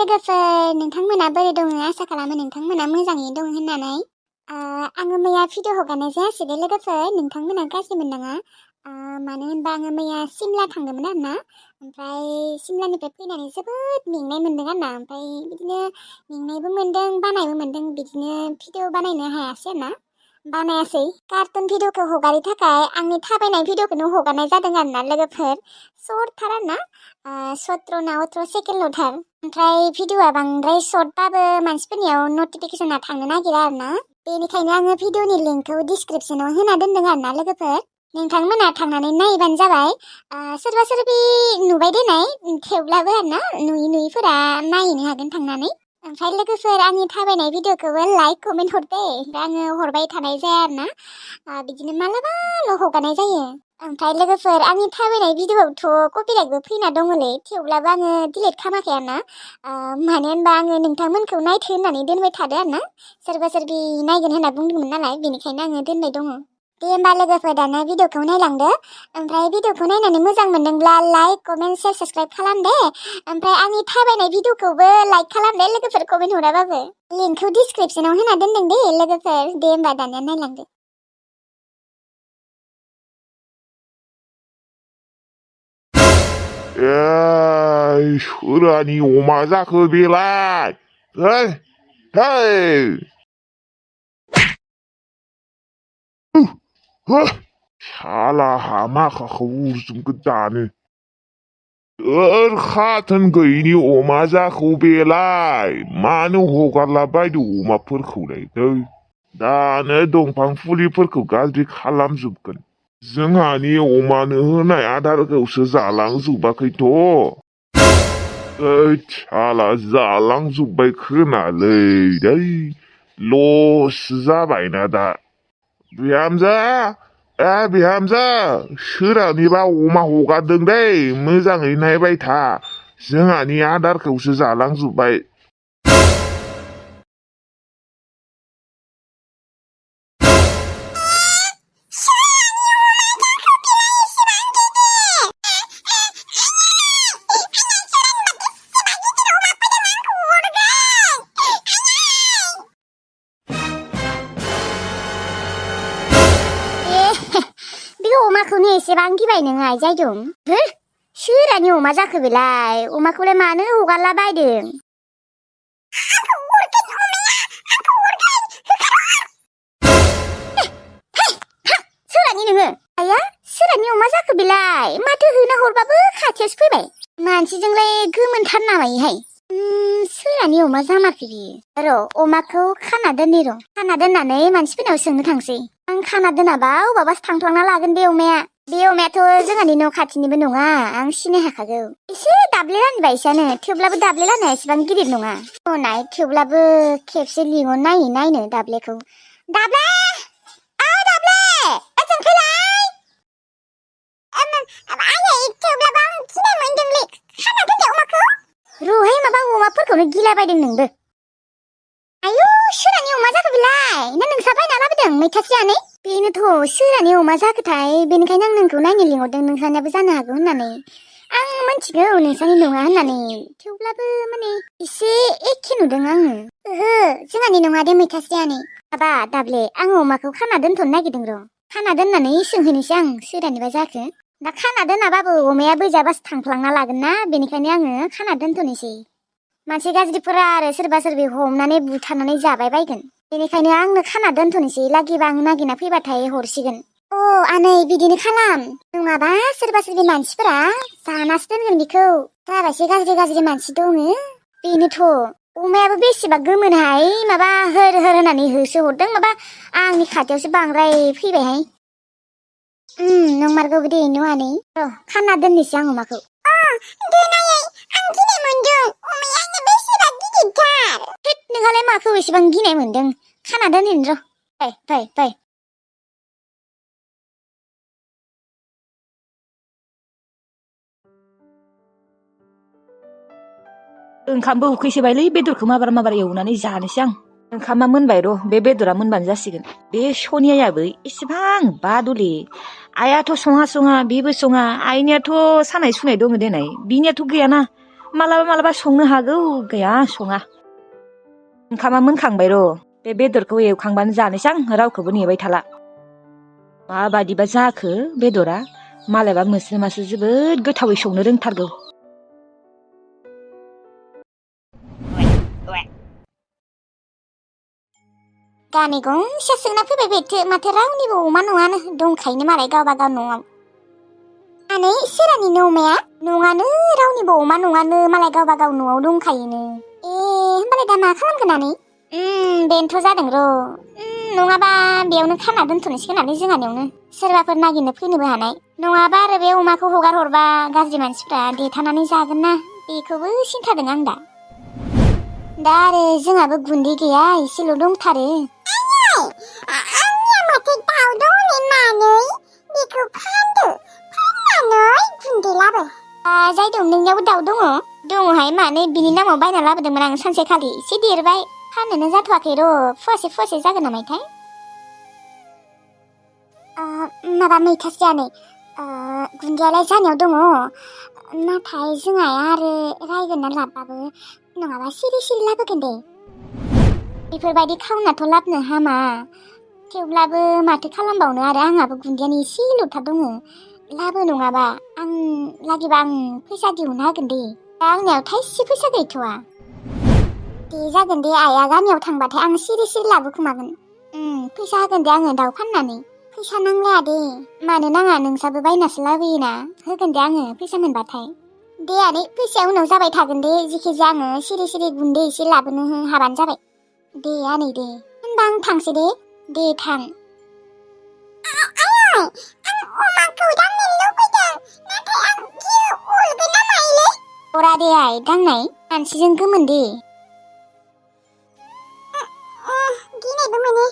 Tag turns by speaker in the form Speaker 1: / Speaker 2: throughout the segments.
Speaker 1: लोगोफोर नोंथांमोना बोरै दङ आसा खालामो नोंथांमोना मोजाङै दङ होननानै आङो मैया भिडिअ हगारनाय जायासै दे लोगोफोर नोंथांमोना गाज्रि मोननाङा मानो होनबा आङो मैया सिमला थांदोंमोन आरोना ओमफ्राय सिमलानिफ्राय फैनानै जोबोद मेंनाय मोनदों आरोना ओमफ्राय बिदिनो मेंनायबो मोनदों बानायबो मोनदों बिदिनो भिडिअ बानायनो हायासै आरोना बानायासै कार्टुन भिडिअखौ हगारनो थाखाय आंनि थाबायनाय भिडिअखौनो हगारनाय जादों आरोना लोगोफोर सर्टथार आरोना 17 ना 18 सेकेन्डल'थार ओमफ्राय भिडिअआ बांद्राय सर्टबाबो मानसिफोरनियाव नटिफिकेसना थांनो नागिरा आरोना बेनिखायनो आङो भिडिअनि लिंकखौ डिसक्रिपसनाव होना दोनदों आरोना लोगोफोर नोंथांमोना थांनानै नायबानो जाबाय सोरबा सोरबि नुबाय देनाय थेवब्लाबो आरोना नुयिफोरा नायहैनो हागोन थांनानै ओमफ्राय लोगोफोर आंनि थाबायनाय भिडिअखौबो लाइक कमेन्ट हरदे आङो हरबाय थानाय जाया आरोना बिदिनो मालाबाल' हगारनाय जायो ओमफ्राय लोगोफोर आंनि थाबायनाय भिडिअआवथ' कपिराइटबो फैना दङलै थेवब्लाबो आङो डिलिट खालामाखै आरोना मानो होनबा आङो नोंथांमोनखौ नायथो होननानै दोनबाय थादो आरोना सोरबा सोरबि नायगोन होनना बुंदोंमोन नालाय बेनिखायनो आङो दोनबाय दङ दे होमबा लोगोफोर दाना भिडिअखौ नायलांदो ओमफ्राय भिडिअखौ नायनानै मोजां मोनदोंब्ला लाइक कमेन्ट शेयार साबस्क्राइब खालाम दे ओमफ्राय आंनि थाबायनाय भिडिअखौबो लाइक खालाम दे लोगोफोर कमेन्ट हराबाबो लिंकखौ डिसक्रिपसनाव होना दोनदों दे लोगोफोर दे होमबा दानिया नायलांदो
Speaker 2: सोरानि अमा जाखो बेलाय साला हामाखाखौ उरजोबगोन दानो खाथोन गैयिनि अमा जाखौ बेलाय मानो हगारला बायदो अमाफोरखौलाय दानो दंफां फुलिफोरखौ गाज्रि खालामजोबगोन जोंहानि अमानो होनाय आदारखौसो जालांजोबाखैथ' साला जालांजोब्बाय खोनालै लस जाबायना दा बिहामजो सोरानिबा अमा हगारदों दै मोजाङै नायबाय था जोंहानि आदारखौसो जालांजोब्बाय
Speaker 1: अमाखौनो एसेबां गिबाय नों आइजायदों सोरानि अमा जाखो बेलाय अमाखौलाय मानो हगारला बायदों सोरानि नोङो आया सोरानि अमा जाखो बेलाय माथो होना हरबाबो खाथियावसो फैबाय मानसिजोंलाय गोमोनथार नामायोहाय सोरानि अमा जामारखै बियो र' अमाखौ खाना दोननि र' खाना दोननानै मानसिफोरनाव सोंनो थांसै आं खाना दोनाबा अबावबासो थांफ्लांना लागोन बे अमायाथ' जोंहानि न' खाथिनिबो नङा आं सिनाय हाखागौ एसे दाब्ले लानि बायसानो थेवब्लाबो दाब्ले लानाया एसेबां गिदिर नङा नाय थेवब्लाबो खेबसे लिंहर नायनो दाब्लेखौ दाब्ले दाब्ले ओजों फैलाय थेवब्लाबो आं गिनाय मोनदोंलै खाना दोनदो अमाखौ र'हाय माबा अमाफोरखौनो गिलाबायदों नोंबो आयु सोरानि अमा जाखो बेलाय ना नोंसा बायना लाबोदों मैथास्रियानो बेनोथ' सोरानि अमा जाखोथाय बेनिखायनो आं नोंखौ नायनो लिंहरदों नोंसानियाबो जानो हागौ होननानै आं मिथिगौ नोंसानि नङा होननानै थेवब्लाबो माने एसे एखे नुदों आङो जोंहानि नङा दे मैथास्रियानो माबा दाब्ले आं अमाखौ खाना दोनथ'नो नागिरदों र' खाना दोननानै सोंहैनोसै आं सोरानिबा जाखो दा खाना दोनाबाबो अमाया बैजाबासो थांफ्लांना लागोन ना बेनिखायनो आङो खाना दोनथ'नोसै मानसि गाज्रिफोरा आरो सोरबा सोरबि हमनानै बुथारनानै जाबाय बायगोन बेनिखायनो आंनो खाना दोनथ'नोसै लागिबा आं नागिरना फैबाथाय हरसिगोन आनै बिदिनो खालाम नङाबा सोरबा सोरबि मानसिफोरा जानासो दोनगोन बेखौ जाबायसो गाज्रि मानसि दङ बेनोथ' अमायाबो बेसेबा गोमोनहाय माबा होर होननानै होसो हरदों माबा आंनि खाथियावसो बांद्राय फैबायहाय नंमारगौ दे न'आनै र' खाना दोननोसै आं अमाखौ दोनायै आं गिनाय मोनदों अमाया आंना बेसेबा गिदिरथार नोंहालाय माखौ एसेबां गिनाय मोनदों खाना दोनहैनो र' फै
Speaker 3: ओंखामबो उखैसोबायलै बेदरखौ माबार एवनानै जानोसै आं ओंखामा मोनबाय र' बे बेदरा मोनबानो जासिगोन बे सनियायाबो एसेबां बादुलि आइयाथ' सङा बेबो सङा आइनियाथ' सानाय सुनाय दङ देनाय बिनियाथ' गैयाना मालाबा मालाबा संनो हागौ गैया सङा ओंखामा मोनखांबाय र' बे बेदरखौ एवखांबानो जानोसै आं रावखौबो नेबाय थाला माबादिबा जाखो बेदरा मालायबा मोस्रोमासो जोबोद गोथावै संनो रोंथारगौ
Speaker 1: गामि गंसे सोंना फैबाय बेथो माथो रावनिबो अमा नङानो दंखायोनो मालाय गावबा गाव न'आव आनै सोरानि न'माया नङानो रावनिबो अमा नङानो मालाय गावबा गाव न'आव दंखायोनो होमबालाय दा मा खालामगोन आनै बेनोथ' जादों र' नङाबा बेयावनो खाना दोनथ'नोसै नालाय जोंहानियावनो सोरबाफोर नागिरनो फैनोबो हानाय नङाबा आरो बे अमाखौ हगार हरबा गाज्रि मानसिफ्रा देथानानै जागोन ना बेखौबो सिन्थादों आं दा आरो जोंहाबो गुन्दै गैया एसेल' दंथारो आंनिया माथो दाउ दं मानै बेखौ फानदो फाननानै गुन्दै लाबो जायदों नोंनियावबो दाउ दङहाय मानै बिनि नामाव बायना लाबोदोंमोन आं सानसेखालि एसे देरबाय फाननोनो जाथ'वाखै र' फुवासे जागोन नामायथाय माबा मैथासो जानै गुन्दैयालाय जानायाव दङ नाथाय जोंहा आरो रायगोन ना लाबबाबो नङाबा सिरि लाबोगोन दे बेफोरबायदि खावनाथ' लाबनो हामा थेवब्लाबो माथो खालामबावनो आरो आंहाबो गुन्दैयानो एसेल'थार दङ लाबो नङाबा आं लागिबा आं फैसा दिहुनना होगोन दे दा आंनियाव थाइसे फैसा गैथ'वा दे जागोन दे आइया गामियाव थांबाथाय आं सिरि लाबोखुमागोन फैसा होगोन दे आङो दाउ फाननानै फैसा नांलाया दे मानो नाङा नोंसाबो बायनासो लाबोयोना होगोन दे आङो फैसा मोनबाथाय दे आनै फैसाया उनाव जाबाय थागोन दे जिखिजाया आङो सिरि गुन्दै एसे लाबोनो हाबानो जाबाय दे आनै दे होनबा आं थांसै दे थां आं अमाखौ दांनो लुबैदों नाथाय आं गियो अरगोन ना मायोलै अरा दे आइ दांनाय मानसिजों गोमोन दे गिनायबो मोनो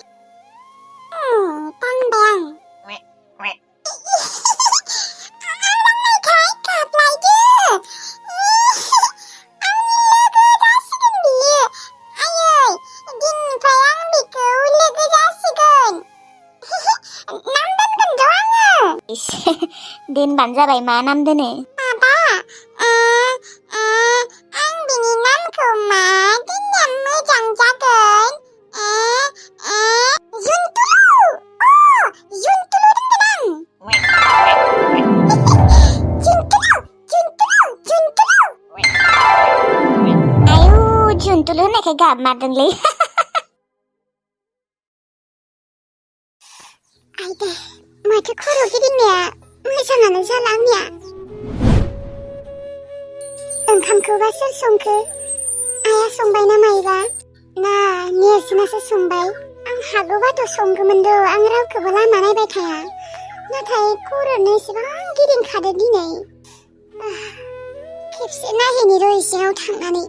Speaker 1: दांबाय आं दोनबानो जाबाय मा नाम दोनो माबा आं बिनि नामखौ मा दोननो मोजां जागोन जुन्थुलु दोनगोन आं आयु जुन्थुलु होननायखाय गाबमारदोंलै आयदे माथो खर' गिदिंनाया मोजाङानो जाला आंनिया ओंखामखौबा सोर संखो आइया संबाय ना मायोबा ना नेरसोनासो संबाय आं हागौबाथ' संगौमोन र' आं रावखौबो लामा नायबाय थाया नाथाय खर'नो एसेबां गिदिंखादो दिनै खेबसे नायहैनि र' इसिङाव थांनानै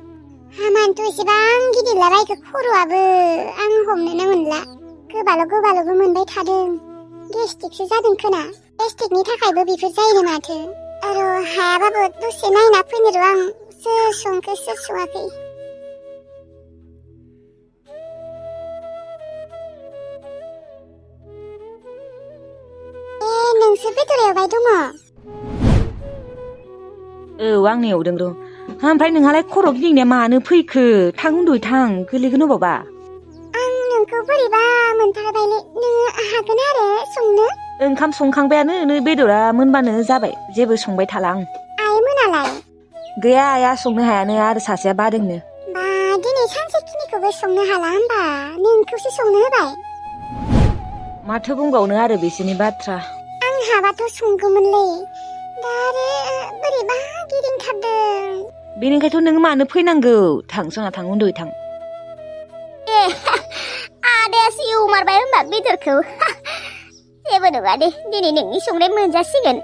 Speaker 1: हामानोथ' एसेबां गिदिरलाबायखो खर'आबो आं हमनोनो मोनला गोबाल'बो मोनबाय थादों गेस्ट्रिकसो जादों खोना गेस्ट्रिकनि थाखायबो बेफोर जायोनो माथो आरो हायाबाबो दसे नायना फैनो र' आं सोर संखो सोर सङाखै नोंसोर बेदर एवबाय दङ
Speaker 3: औ आंनो एवदों र' ओमफ्राय नोंहालाय खर' गिदिंनाया मानो फैखो थां उन्दुयै थां गोलैगोन अबावबा
Speaker 1: आं नोंखौ बोरैबा मोनथारबायलै नोङो हागोन आरो संनो
Speaker 3: ओंखाम संखांबायानो नै बेदरा मोनबानो जाबाय जेबो संबाय थाला आं
Speaker 1: आइ मोनालाय
Speaker 3: गैया आइया संनो हायानो आरो सासेया बादोंनो
Speaker 1: बा दिनै सानसेखिनिखौबो संनो हाला होमबा नोंखौसो संनो होबाय
Speaker 3: माथो बुंबावनो आरो बिसोरनि बाथ्रा
Speaker 1: आं हाबाथ' संगौमोनलै दा आरो बोरैबा गिदिंथारदों
Speaker 3: बेनिखायथ' नों मानो फैनांगौ थां जोंहा थां उन्दुयै थां
Speaker 1: आदायासो एवमारबाय होमबा बेदरखौ जेबो नङा दे दिनै नोंनि संनाय मोनजासिगोन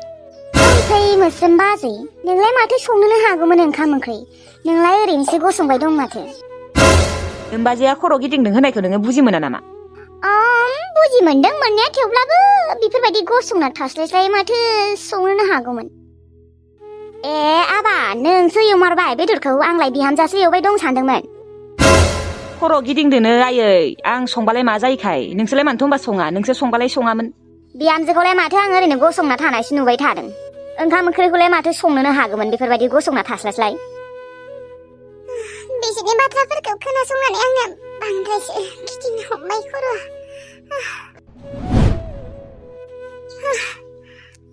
Speaker 1: ओमफ्राय मोस्रोम बाजै नोंलाय माथो संनोनो हागौमोन ओंखाम ओंख्रि नोंलाय ओरैनोसो गसंबाय दं माथो
Speaker 3: नोमबाजैया खर' गिदिंदों होननायखौ नोङो बुजि मोना नामा
Speaker 1: बुजि मोनदों मोननाया थेवब्लाबो बेफोरबायदि गसंना थास्लायस्लाय माथो संनोनो हागौमोन ए आबा नोंसो एवमारबाय बेदरखौ आंलाय बिहामजासो एवबाय दं सानदोंमोन
Speaker 3: खर' गिदिंदोनो आयै आं संबालाय मा जायोखाय नोंसोरलाय मानोथ' होनबा सङा नोंसोर संबालाय सङामोन
Speaker 1: बिहामजोखौलाय माथो आं ओरैनो गसंना थानायसो नुबाय थादों ओंखाम ओंख्रिखौलाय माथो संनोनो हागौमोन बेफोरबायदि गसंना थास्लायस्लाय मानसिनि बाथ्राफोरखौ खोनासंनानै आंना बांद्रायसो गिदिंनो हमबाय खर'।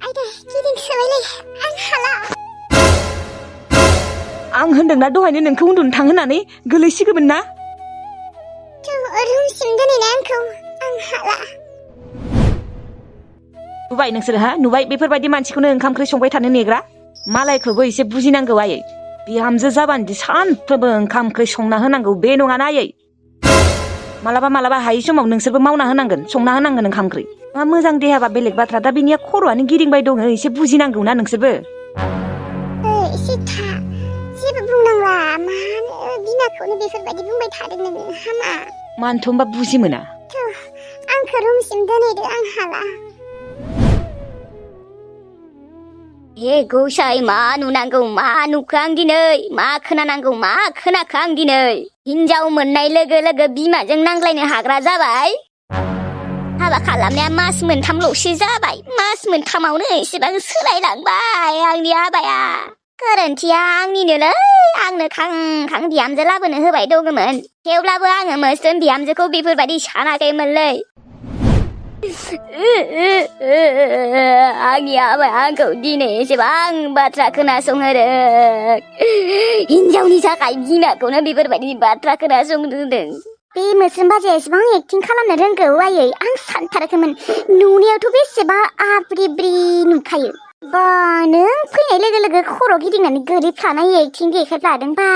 Speaker 1: आयदै गिदिंसोबायलै आं हाला।
Speaker 3: आं होनदोंना दहायनो नोंखौ उन्दुनो थांहोनानै गोलैसिगौमोन ना।
Speaker 1: रुमसिम दोनैना आंखौ आं हाला।
Speaker 3: नुबाय नोंसोरहा नुबाय बेफोरबायदि मानसिखौनो ओंखाम ओंख्रि संबाय थानो नेग्रा। मालायखौबो एसे बुजिनांगौ आयै। बिहामजो जाबानोदि सानफ्रोमबो ओंखाम ओंख्रि संना होनांगौ बे नङाना आयै। मालाबा हायै समाव नोंसोरबो मावना होनांगोन संना होनांगोन ओंखाम ओंख्रि। मा मोजां देहाबा बेलेग बाथ्रा दा बिनिया खर'आनो गिदिंबाय दङ एसे बुजिनांगौ ना नोंसोरबो।
Speaker 1: एसे था जेबो बुंनांला मानो बिमाखौनो बेफोरबायदि बुंबाय थादों नोङो हामा।
Speaker 3: मानोथ' होमबा बुजि मोना।
Speaker 1: आंखौ रुमसिम दोनहैदो आं हाला।
Speaker 4: हे गसाइ मा नुनांगौ मा नुखो आं दिनै मा खोनानांगौ मा खोनाखो आं दिनै हिनजाव मोननाय लोगो लोगो बिमाजों नांलायनो हाग्रा जाबाय। हाबा खालामनाया मास मोनथामल'सो जाबाय मास मोनथामावनो एसेबां सोलायलांबाय आंनि हाबाया। गोरोन्थिया आंनिनोलै आंनो खां बिहामजो लाबोनो होबाय दङमोन थेवब्लाबो आङो मोस्रोम बिहामजोखौ बेफोरबायदि सानाखैमोनलै। आंनि हाबाया आंखौ दिनै एसेबां बाथ्रा खोनासंहोदों। हिनजावनि थाखाय बिमाखौनो बेफोरबायदि बाथ्रा खोनासंहोदों।
Speaker 1: बे मोस्रोम बाजैया एसेबां एक्टिं खालामनो रोंगौ आयै आं सानथाराखैमोन। नुनायावथ' बेसेबा आब्रिब्रि नुखायो। बा नों फैनाय लोगो लोगो खर' गिदिंनानै गोलैफ्लानाय एक्टिं देखायफ्लादोंबा।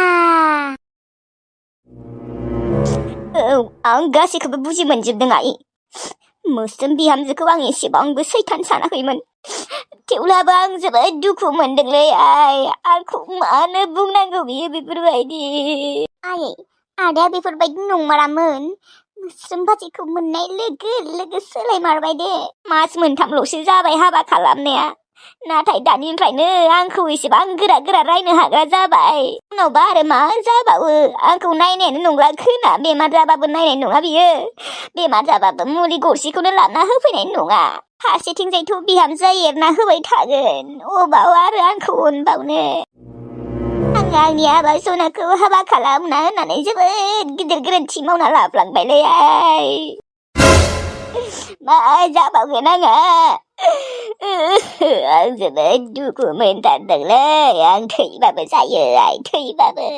Speaker 4: औ आं गासैखौबो बुजि मोनजोबदों आइ। मोस्रोम बिहामजोखौ आं एसेबांबो सैथान सानाखैमोन थेवब्लाबो आं जोबोद दुखु मोनदोंलै आइ। आंखौ मानो बुंनांगौ बियो बेफोरबायदि।
Speaker 1: आयै आदाया बेफोरबायदि नंमारामोन। मोस्रोम बाजैखौ मोननाय लोगो लोगो सोलायमारबाय दे।
Speaker 4: मास मोनथामल'सो जाबाय हाबा खालामनाया नाथाय दानिफ्रायनो आंखौ एसेबां गोरा रायनो हाग्रा जाबाय। उनावबा आरो मा जाबावो आंखौ नायनायानो नंला खोना बेमार जाबाबो नायनाय नङा बियो। बेमार जाबाबो मुलि गरसेखौनो लाना होफैनाय नङा। फारसेथिंजायथ' बिहामजोआ एरना होबाय थागोन अबाव आरो आंखौ अनबावनो। आङो आंनि हाबा सनाखौ हाबा खालामना होननानै जोबोद गिदिर गोरोन्थि मावना लाफ्लांबायलै आइ। मा जाबावगोन आङो। आं जोबोद दुखु मोनथारदोंलै आं थैबाबो जायो आइ थैबाबो।